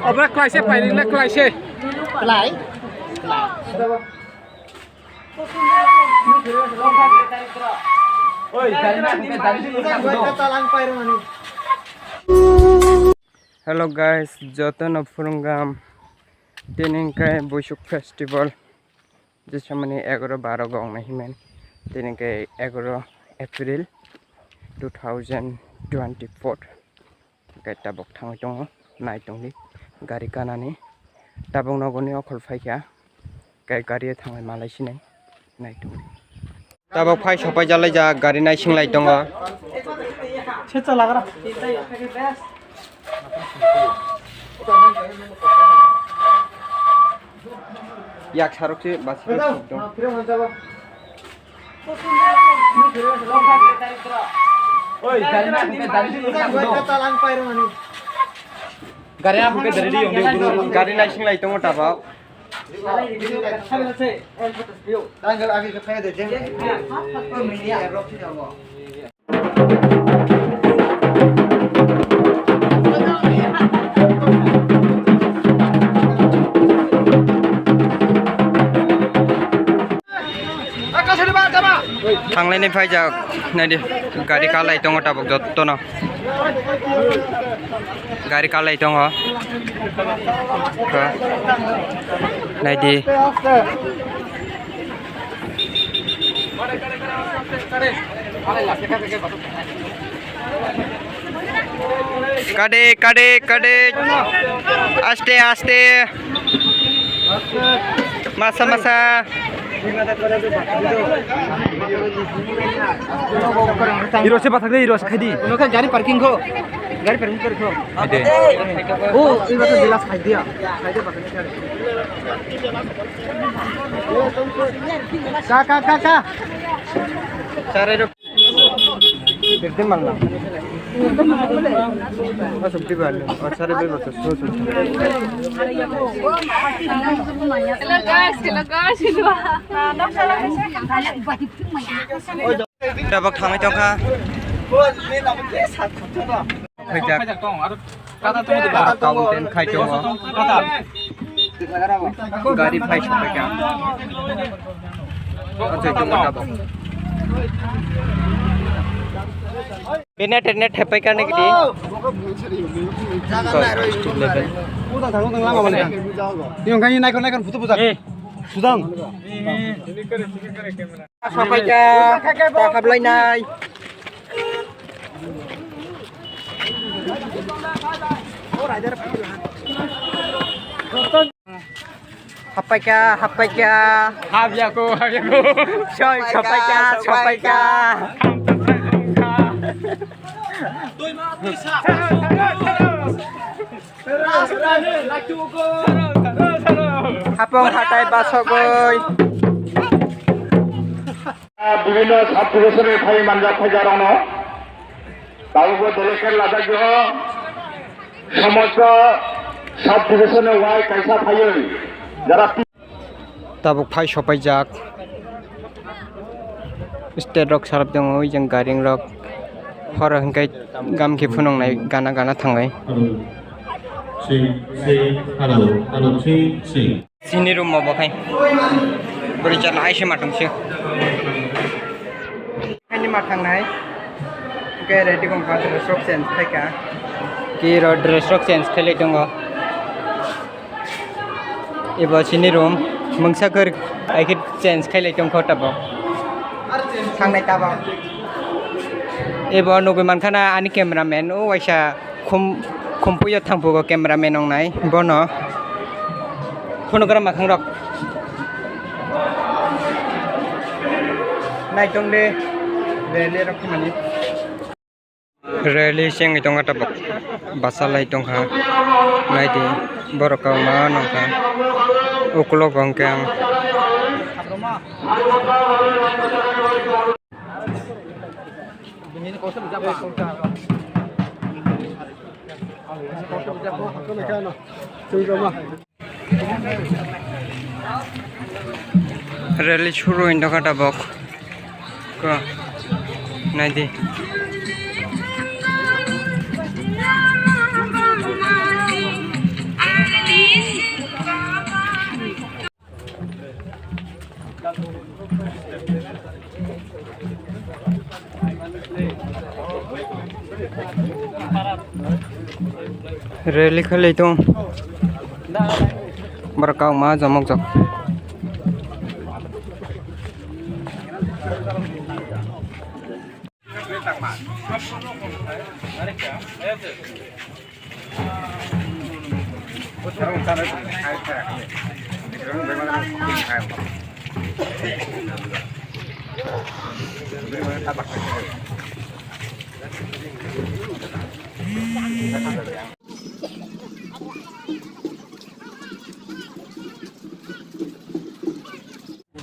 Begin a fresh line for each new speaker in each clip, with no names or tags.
Obrak klaise pailing na klaise.
Klai.
Hello guys, Jotan of Furungam Tiningkai Bushuk Festival Jisamani 11-12 gong nahimen Tiningkai 11 April 2024 Kai tabok thang tongo nai tongli gari kanani tabong nogoni okhol phaikya kai gari thangai malai sinai nai tongli tabok phai sopai jalai ja gari nai singlai tongo
Checha lagra.
yak sarokse basi
Oi, gari na bukan dari sini. Gari na bukan dari dia.
gari nai singlai tongo tabok थांलायनाय फायजाक नायदि गारि कालाय दङ ताबक जत्तन गारि कालाय दङ नायदि काडे काडे काडे आस्ते आस्ते मासा मासा
Hero se pasak deh, hero sekali.
Uno kan gari parking ko. Gari parking ko.
Ade.
Oh, ini betul jelas khai dia. Khai dia pakai cari. Kak.
Cara itu. Berarti mana? Masuk di bawah. Oh, cara bebas tuh.
Hello guys.
Tabak thang itu kah? Khajak.
Kata tu tu bah.
Kaunten khai itu.
Kata.
Gari khai sampai kah? अच्छा itu tabak. Benet hepai karena gini.
Udah tanggung lama mana? Yang kayaknya naikkan foto putar. Sudang.
Sampai kah? Tak boleh naik. Hapai kah?
Habi aku.
Coy, sampai kah? Hapong hatai basogoi.
বিভিন্ন sub ডিভিশনের ভাই মানজা খোঁজারণ তারপর দলের লাদাখ সমস্ত sub ডিভিশনে Y কাইসা ভাই যারা
Tabuk phai sopai jak. State rock sarap dong oi jang garing rock. Hora hengkai gam ki phunong nai gana thangai. Sini room mo bakai. Beri jar lai se matang se. Ini matang nai. Ke ready kong ka stroke sense khai ka. Ki road stroke sense khale dong. Iba sini room mengsaker akhir change khai lai tong khota ba. Thangnai ta ba. Iba nugo mankhana ani cameraman o waisa khumpuyo thangpugo cameraman ong nai bono phonogram makhang rok nai tong de rally rok mani rally sing itong atabak basalai tong ha nai di borok ma nong ka ukulo gongkang
Ini kau sebut apa?
rally shuru indo kata bok ko nai di Rally kali itu berkau mah jomok jok.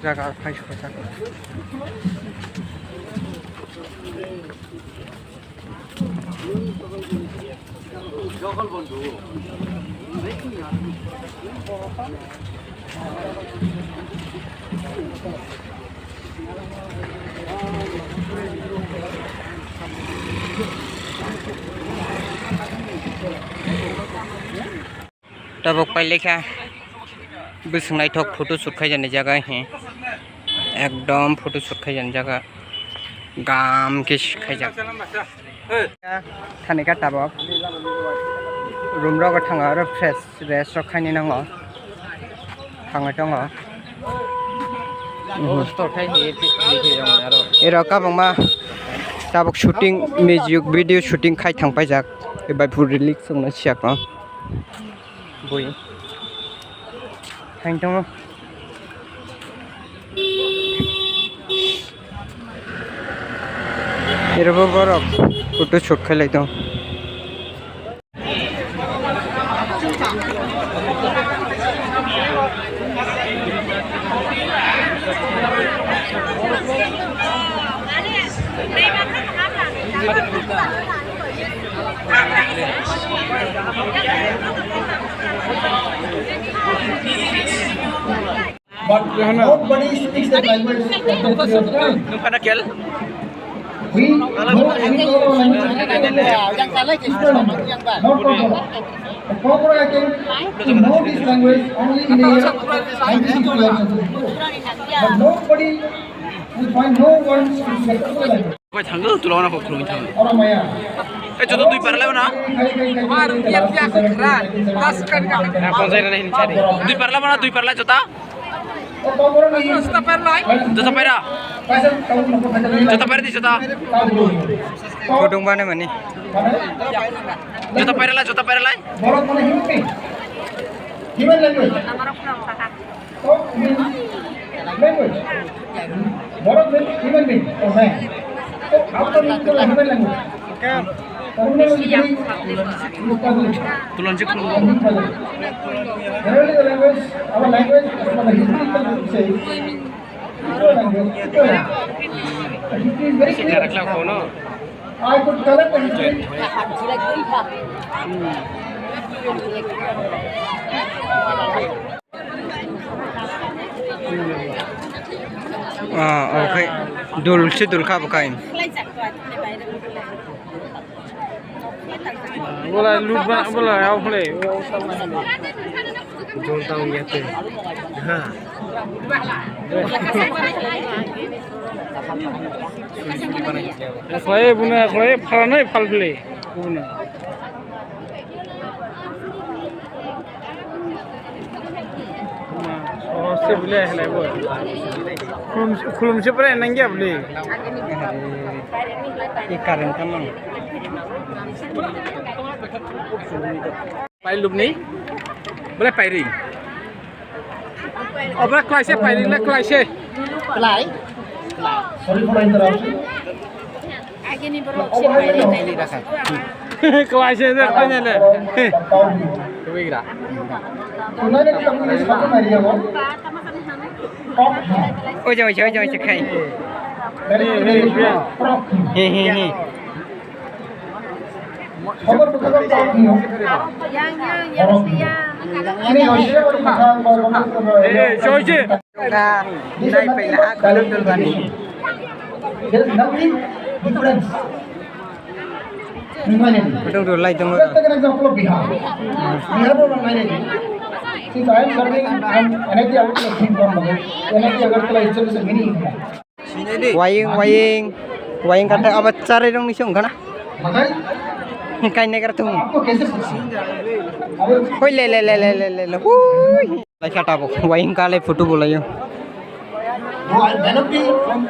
Jaga kai suka jaga. Tabok pahile kya bisngai thok photo shoot khai jane jaga hai ekdom photo shoot khai jane jaga gam ke khai jak thani ka tabok room ro ka thanga ro fresh rest ro khai ni nango thanga tongo store khai ni aro era ka bangma tabok shooting music video shooting khai thang pai jak ebai pur release song na siak no bui hành trong এরকম বড় photo shoot খেলাই তো
But nobody speaks the language of the children. We know any other language. No problem. The proper I can know this language only in the language. But nobody will find no one speaks the language.
Quay thằng nữa tụi nó học thường thằng.
Oramaya.
Ê cho tôi par leo na. Con dây này hình chari. Tui par leo na tui par leo cho ta. Jota pera. Jota pera di jota.
Kodong mana mani?
Jota pera la.
Borok mana human language. Oh, language. Borok means human being or man. So after human language.
Tulan cik lu.
Generally the language, our language, as the historical book says, language, the history is very clear. I could collect the history.
Okay. Dul si dul ka bukain.
Bola loot ba bola ao play. Jol tao yate. Ha. Klay buna klay phalanai phal play. Buna. Oh se bule helai bo. Khulum se pare nangya bule.
Ikaran kamang.
Pai lục ní, bữa nay pai ring. Ở bữa nay xe pai ring là klai xe.
Sorry for the interruption.
Klai xe rất là nhanh này. Cái gì đó?
Tonight the communist Hakan area one.
Ôi trời khay.
Very
He he.
खबर बुखार का नहीं हो ini Asia baru bukan
George
Nah, naik pela kalau duluan ini.
there is nothing difference humanity.
Betul dulu lagi tunggu.
Let's take an example of Bihar. Bihar orang lain ini since I am serving NIT Agartala team from NIT Agartala itself is a mini India.
Wayang kata apa cara dong nih sung kana?
Makai
Kain negar tuh.
आपको कैसे पूछी?
Hoi le. Hui. Like kata apa? Wayang kale foto bola yo.
No, I may not be from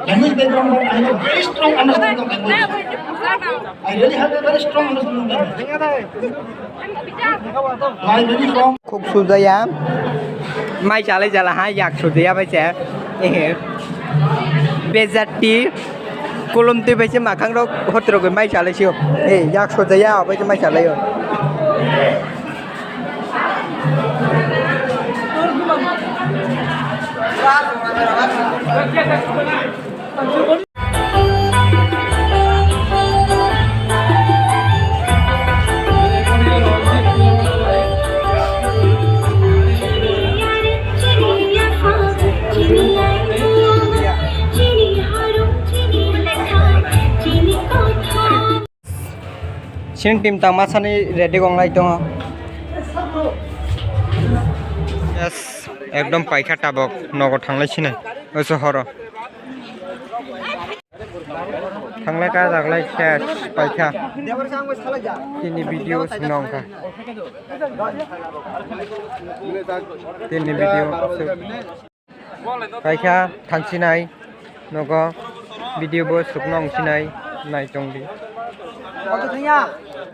language background, but I have a very strong understanding of language. I really have a very strong understanding of language. I may be from
Khúc sụt dây á. Mai trả lời trả là hai giặc sụt dây á bây giờ. Bezati. Kolom tu bây giờ mà khang đó hot rồi mai trả lời chưa? Giặc sụt dây á bây giờ mai trả lời rồi. Sing tim tamasani ready gong lai dong. Yes, ekdom paikha tabok nogo thanglai sine. Oso horo. Thanglai ka jaglai ses paikha. Tini video sinongka. Tini video. Paikha thangsinai nogo video bo suknong sinai nai chongdi.